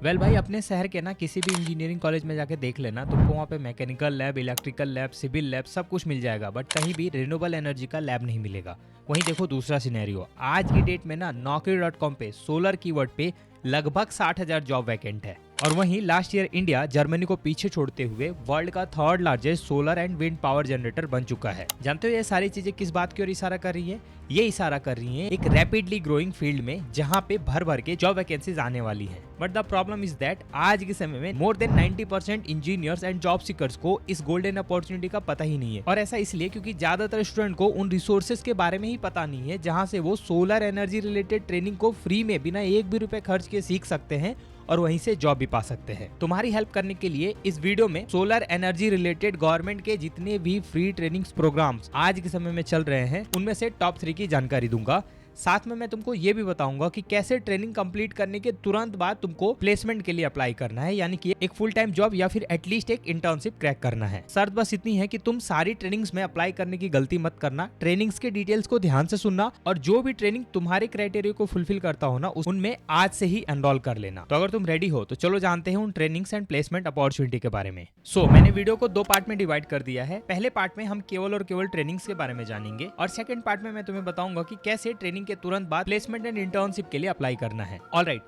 Well भाई, अपने शहर के ना किसी भी इंजीनियरिंग कॉलेज में जाके देख लेना, तुमको वहाँ पे mechanical lab, electrical lab, civil lab सब कुछ मिल जाएगा, बट कहीं भी रिन्यूएबल एनर्जी का लैब नहीं मिलेगा। वहीं देखो दूसरा सिनेरियो, आज की डेट में ना Naukri.com पे सोलर कीवर्ड पे लगभग 60,000 जॉब वैकेंट है। और वहीं लास्ट ईयर इंडिया जर्मनी को पीछे छोड़ते हुए वर्ल्ड का third largest solar and wind power generator बन चुका है। जानते हो ये सारी चीजें किस बात की ओर इशारा कर रही है? ये इशारा कर रही है एक रैपिडली ग्रोइंग फील्ड में जहाँ पे भर भर के जॉब वैकेंसीज आने वाली है। But the problem is that आज के समय में more than 90% engineers and job seekers को इस गोल्डन अपॉर्चुनिटी का पता ही नहीं है। और ऐसा इसलिए क्योंकि ज्यादातर स्टूडेंट को उन रिसोर्सेज के बारे में ही पता नहीं है जहाँ से वो सोलर एनर्जी रिलेटेड ट्रेनिंग को फ्री में बिना एक भी रुपए खर्च के सीख सकते हैं और वहीं से जॉब भी पा सकते हैं। तुम्हारी हेल्प करने के लिए इस वीडियो में सोलर एनर्जी रिलेटेड गवर्नमेंट के जितने भी फ्री ट्रेनिंग्स प्रोग्राम्स आज के समय में चल रहे हैं उनमें से टॉप 3 की जानकारी दूंगा। साथ में मैं तुमको ये भी बताऊंगा कि कैसे ट्रेनिंग कंप्लीट करने के तुरंत बाद तुमको प्लेसमेंट के लिए अप्लाई करना है, यानी कि एक फुल टाइम जॉब या फिर एटलीस्ट एक इंटर्नशिप क्रैक करना है। शर्त बस इतनी है कि तुम सारी ट्रेनिंग्स में अप्लाई करने की गलती मत करना, ट्रेनिंग्स के डिटेल्स को ध्यान से सुनना और जो भी ट्रेनिंग तुम्हारे क्राइटेरिया को फुलफिल करता हो ना उनमें आज से ही एनरोल कर लेना। तो अगर तुम रेडी हो तो चलो जानते हैं उन ट्रेनिंग्स एंड प्लेसमेंट अपॉर्चुनिटी के बारे में। मैंने वीडियो को 2 पार्ट में डिवाइड कर दिया है। पहले पार्ट में हम केवल और केवल ट्रेनिंग्स के बारे में जानेंगे और सेकंड पार्ट में मैं तुम्हें बताऊंगा कि कैसे ट्रेनिंग के तुरंत बाद प्लेसमेंट एंड इंटर्नशिप के लिए अप्लाई करना है। ऑलराइट,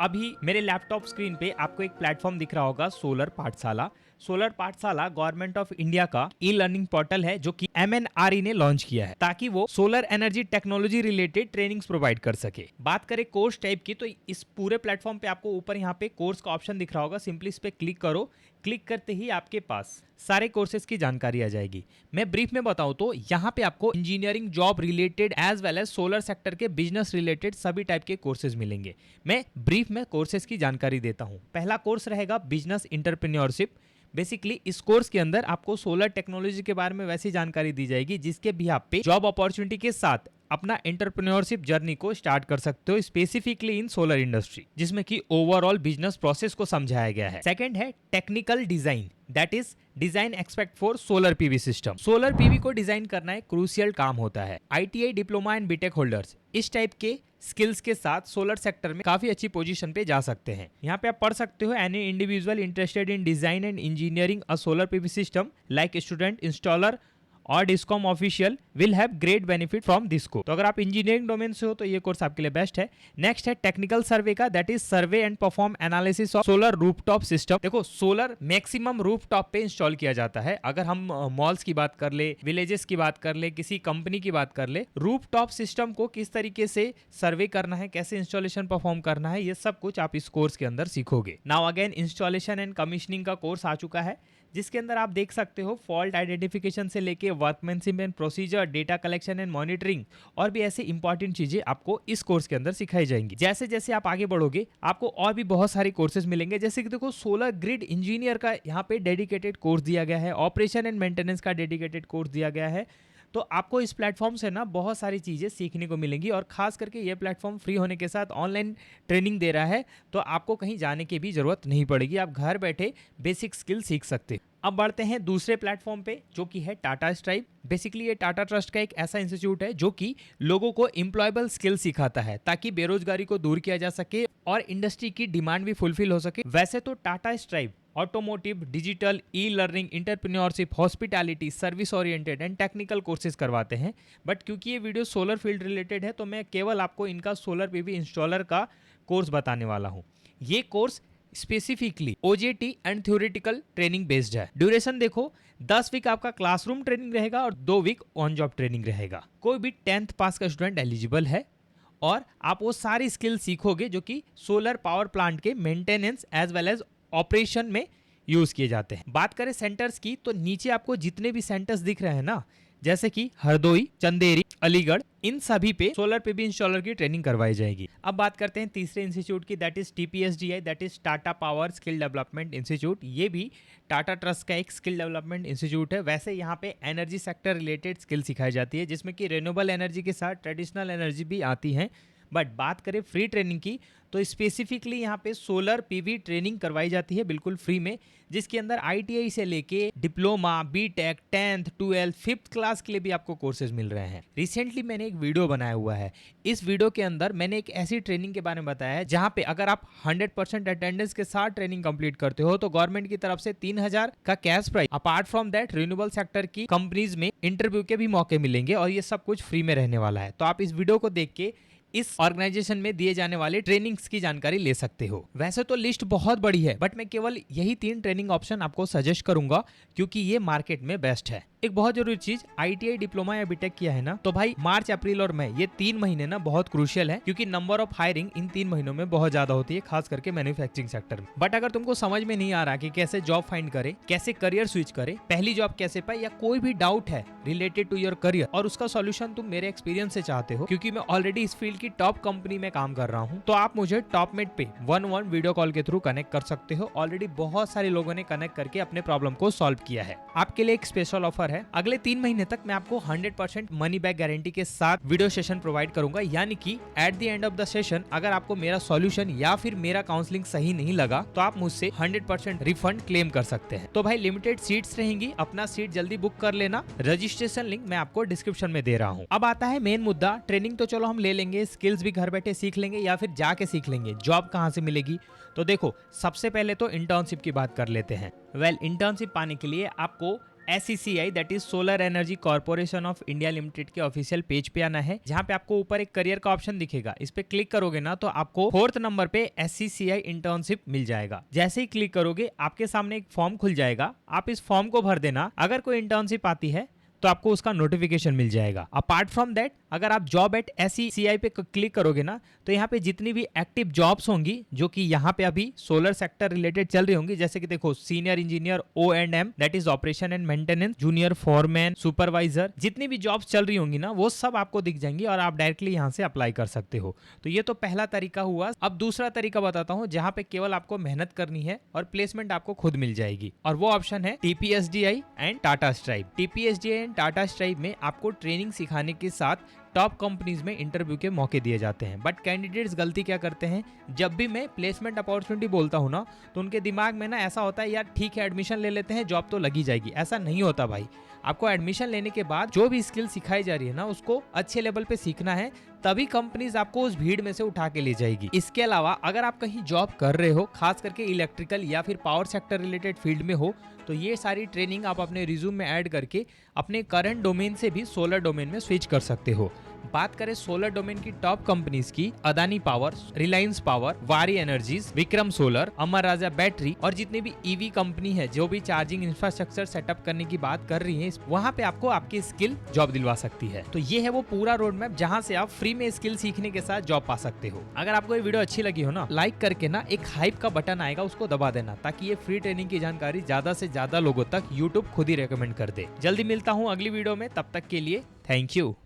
अभी मेरे लैपटॉप स्क्रीन पे आपको एक प्लेटफॉर्म दिख रहा होगा, सोलर पाठशाला। सोलर पाठशाला गवर्नमेंट ऑफ इंडिया का ई लर्निंग पोर्टल है जो कि MNRE ने लॉन्च किया है ताकि वो solar energy technology related trainings provide कर सके। बात करें कोर्स टाइप की तो इस पूरे प्लेटफॉर्म पे आपको ऊपर यहाँ पे कोर्स का ऑप्शन दिख रहा होगा, सिंपली इस पे क्लिक करो। क्लिक करते ही आपके पास सारे कोर्सेज की जानकारी आ जाएगी। मैं ब्रीफ में बताऊं तो यहाँ पे आपको engineering job related as well as solar sector के बिजनेस रिलेटेड सभी टाइप के कोर्सेज मिलेंगे। मैं ब्रीफ में कोर्सेज की जानकारी देता हूँ। पहला कोर्स रहेगा बिजनेस एंटरप्रेन्योरशिप। बेसिकली इस कोर्स के अंदर आपको सोलर टेक्नोलॉजी के बारे में वैसी जानकारी दी जाएगी जिसके भी आप पे जॉब अपॉर्चुनिटी के साथ अपना एंटरप्रेन्योरशिप जर्नी को स्टार्ट कर सकते हो, स्पेसिफिकली इन सोलर इंडस्ट्री, जिसमें कि ओवरऑल बिजनेस प्रोसेस को समझाया गया है। सेकंड है technical design, that is design expect for solar PV system. Solar PV को डिजाइन करना एक क्रूशियल काम होता है। ITI diploma and BTech holders इस टाइप के स्किल्स के साथ सोलर सेक्टर में काफी अच्छी पोजीशन पे जा सकते हैं। यहाँ पे आप पढ़ सकते हो any individual interested in design and engineering a solar PV system like student, installer और discom official will have great benefit from this course. तो अगर आप इंजीनियरिंग डोमेन से हो तो ये कोर्स आपके लिए बेस्ट है। नेक्स्ट है टेक्निकल सर्वे का, that is survey and perform analysis of solar rooftop system. देखो सोलर मैक्सिमम रूफटॉप पे इंस्टॉल किया जाता है। अगर हम मॉल्स की बात कर ले, विलेजेस की बात कर ले, किसी कंपनी की बात कर ले, रूफटॉप सिस्टम को किस तरीके से सर्वे करना है, कैसे इंस्टॉलेशन परफॉर्म करना है, ये सब कुछ आप इस कोर्स के अंदर सीखोगे। Now again installation and commissioning का कोर्स आ चुका है जिसके अंदर आप देख सकते हो फॉल्ट आइडेंटिफिकेशन से लेके workmanship and procedure, data collection and monitoring और भी ऐसे इंपॉर्टेंट चीजें आपको इस कोर्स के अंदर सिखाई जाएंगी। जैसे जैसे आप आगे बढ़ोगे आपको और भी बहुत सारे कोर्सेज मिलेंगे, जैसे कि देखो सोलर ग्रिड इंजीनियर का यहाँ पे डेडिकेटेड कोर्स दिया गया है, ऑपरेशन एंड मेंटेनेंस का डेडिकेटेड कोर्स दिया गया है। तो आपको इस प्लेटफॉर्म से ना बहुत सारी चीज़ें सीखने को मिलेंगी और खास करके ये प्लेटफॉर्म फ्री होने के साथ ऑनलाइन ट्रेनिंग दे रहा है, तो आपको कहीं जाने की भी जरूरत नहीं पड़ेगी। आप घर बैठे बेसिक स्किल सीख सकते हैं। अब बढ़ते हैं दूसरे प्लेटफॉर्म पे जो कि है टाटा स्ट्राइप। बेसिकली ये टाटा ट्रस्ट का एक ऐसा इंस्टीट्यूट है जो कि लोगों को एम्प्लॉयबल स्किल सिखाता है ताकि बेरोजगारी को दूर किया जा सके और इंडस्ट्री की डिमांड भी फुलफिल हो सके। वैसे तो Tata stripe automotive, digital, e learning, entrepreneurship, hospitality, service oriented and technical courses करवाते हैं। बट क्योंकि ये वीडियो सोलर फील्ड रिलेटेड है तो मैं केवल आपको इनका सोलर पीवी इंस्टॉलर का कोर्स बताने वाला हूँ। ये course specifically OJT and theoretical training based है। ड्यूरेशन देखो 10 वीक आपका क्लासरूम ट्रेनिंग रहेगा और 2 वीक ऑन जॉब ट्रेनिंग रहेगा। कोई भी 10th पास का स्टूडेंट एलिजिबल है और आप वो सारी स्किल सीखोगे जो कि सोलर पावर प्लांट के maintenance as well as operation में यूज किए जाते हैं। बात करें सेंटर्स की तो नीचे आपको जितने भी सेंटर्स दिख रहे हैं ना, जैसे कि हरदोई, चंदेरी, अलीगढ़, इन सभी पे सोलर पीवी इंस्टॉलर की ट्रेनिंग करवाई जाएगी। अब बात करते हैं तीसरे इंस्टीट्यूट की, that is TPSDI, that is Tata power skill development institute. ये भी टाटा ट्रस्ट का एक स्किल डेवलपमेंट इंस्टीट्यूट है। वैसे यहाँ पे एनर्जी सेक्टर रिलेटेड स्किल सिखाई जाती है जिसमें कि रिन्यूएबल एनर्जी के साथ ट्रेडिशनल एनर्जी भी आती है। बट बात करें फ्री ट्रेनिंग की तो स्पेसिफिकली यहाँ पे सोलर पीवी ट्रेनिंग करवाई जाती है बिल्कुल फ्री में, जिसके अंदर आईटीआई से लेके diploma, BTech, 10th, 12th, 5th class के लिए भी आपको कोर्सेज मिल रहे हैं। रिसेंटली मैंने एक वीडियो बनाया हुआ है, इस वीडियो के अंदर मैंने एक ऐसी ट्रेनिंग के बारे में बताया है जहाँ पे अगर आप 100% अटेंडेंस के साथ ट्रेनिंग कंप्लीट करते हो तो गवर्नमेंट की तरफ से 3000 का cash prize, apart from that renewable sector की कंपनीज में इंटरव्यू के भी मौके मिलेंगे और ये सब कुछ फ्री में रहने वाला है। तो आप इस वीडियो को देख के इस ऑर्गेनाइजेशन में दिए जाने वाले ट्रेनिंग्स की जानकारी ले सकते हो। वैसे तो लिस्ट बहुत बड़ी है बट मैं केवल यही 3 ट्रेनिंग ऑप्शन आपको सजेस्ट करूंगा क्योंकि ये मार्केट में बेस्ट है। एक बहुत जरूरी चीज, आईटीआई, डिप्लोमा या बीटेक किया है ना तो भाई मार्च, अप्रैल और मई ये 3 महीने ना बहुत क्रूशियल है क्योंकि नंबर ऑफ हायरिंग इन 3 महीनों में बहुत ज्यादा होती है, खास करके मैन्युफैक्चरिंग सेक्टर में। बट अगर तुमको समझ में नहीं आ रहा कि कैसे जॉब फाइंड करे, कैसे करियर स्विच करे, पहली जॉब कैसे पाए या कोई भी डाउट है रिलेटेड टू योर करियर और उसका सॉल्यूशन तुम मेरे एक्सपीरियंस से चाहते हो, क्योंकि मैं ऑलरेडी इस फील्ड की टॉप कंपनी में काम कर रहा हूँ, तो आप मुझे टॉपमेट पे 1-1 वीडियो कॉल के थ्रू कनेक्ट कर सकते हो। ऑलरेडी बहुत सारे लोगों ने कनेक्ट करके अपने प्रॉब्लम को सॉल्व किया है। आपके लिए एक स्पेशल ऑफर है, अगले 3 महीने तक मैं आपको 100% मनी बैक गारंटी के साथ वीडियो सेशन प्रोवाइड करूंगा, यानी कि at the end of the session अगर आपको मेरा सॉल्यूशन या फिर मेरा काउंसलिंग सही नहीं लगा तो आप मुझसे 100% रिफंड क्लेम कर सकते हैं। तो भाई लिमिटेड सीट्स रहेंगी, अपना सीट जल्दी बुक कर लेना। रजिस्ट्रेशन लिंक मैं आपको डिस्क्रिप्शन में दे रहा हूँ। अब आता है मेन मुद्दा, ट्रेनिंग तो चलो हम ले लेंगे, स्किल्स भी घर बैठे सीख लेंगे या फिर जाके सीख लेंगे, जॉब कहाँ से मिलेगी? तो देखो सबसे पहले तो इंटर्नशिप की बात कर लेते हैं। इंटर्नशिप पाने के लिए आपको SECI that is solar energy corporation of India limited के ऑफिशियल पेज पे आना है, जहां पे आपको ऊपर एक करियर का ऑप्शन दिखेगा। इस पे क्लिक करोगे ना तो आपको 4th नंबर पे SECI इंटर्नशिप मिल जाएगा। जैसे ही क्लिक करोगे आपके सामने एक फॉर्म खुल जाएगा, आप इस फॉर्म को भर देना। अगर कोई इंटर्नशिप आती है तो आपको उसका नोटिफिकेशन मिल जाएगा। अपार्ट फ्रॉम दैट अगर आप जॉब एट SECI पे क्लिक करोगे ना तो यहाँ पे जितनी भी एक्टिव जॉब्स होंगी जो कि यहाँ पे अभी सोलर सेक्टर रिलेटेड चल रही होंगी, जैसे कि देखो senior engineer O&M that is operation and maintenance, junior foreman, supervisor, जितनी भी जॉब्स चल रही होंगी ना वो सब आपको दिख जाएंगी और आप डायरेक्टली यहाँ से अप्लाई कर सकते हो। तो ये तो पहला तरीका हुआ। अब दूसरा तरीका बताता हूँ जहाँ पे केवल आपको मेहनत करनी है और प्लेसमेंट आपको खुद मिल जाएगी, और वो ऑप्शन है TPSDI and Tata stripe. TPSDI and Tata stripe में आपको ट्रेनिंग सिखाने के साथ टॉप कंपनीज में इंटरव्यू के मौके दिए जाते हैं। बट कैंडिडेट्स गलती क्या करते हैं, जब भी मैं प्लेसमेंट अपॉर्चुनिटी बोलता हूँ ना तो उनके दिमाग में ना ऐसा होता है यार ठीक है एडमिशन ले लेते हैं, जॉब तो लगी जाएगी। ऐसा नहीं होता भाई, आपको एडमिशन लेने के बाद जो भी स्किल सिखाई जा रही है ना उसको अच्छे लेवल पे सीखना है, तभी कंपनीज आपको उस भीड़ में से उठा के ले जाएगी। इसके अलावा अगर आप कहीं जॉब कर रहे हो, खास करके इलेक्ट्रिकल या फिर पावर सेक्टर रिलेटेड फील्ड में हो, तो ये सारी ट्रेनिंग आप अपने रिज्यूम में ऐड करके अपने करंट डोमेन से भी सोलर डोमेन में स्विच कर सकते हो। बात करें सोलर डोमेन की टॉप कंपनीज की, अदानी पावर, रिलायंस पावर, वारी एनर्जीज, विक्रम सोलर, अमर राजा बैटरी और जितने भी ईवी कंपनी है जो भी चार्जिंग इंफ्रास्ट्रक्चर सेटअप करने की बात कर रही है, वहाँ पे आपको आपकी स्किल जॉब दिलवा सकती है। तो ये है वो पूरा रोड मैप जहाँ से आप फ्री में स्किल सीखने के साथ जॉब पा सकते हो। अगर आपको ये वीडियो अच्छी लगी हो ना, लाइक करके ना एक हाइप का बटन आएगा उसको दबा देना, ताकि ये फ्री ट्रेनिंग की जानकारी ज्यादा से ज्यादा लोगों तक यूट्यूब खुद ही रेकमेंड कर दे। जल्दी मिलता हूँ अगली वीडियो में, तब तक के लिए थैंक यू।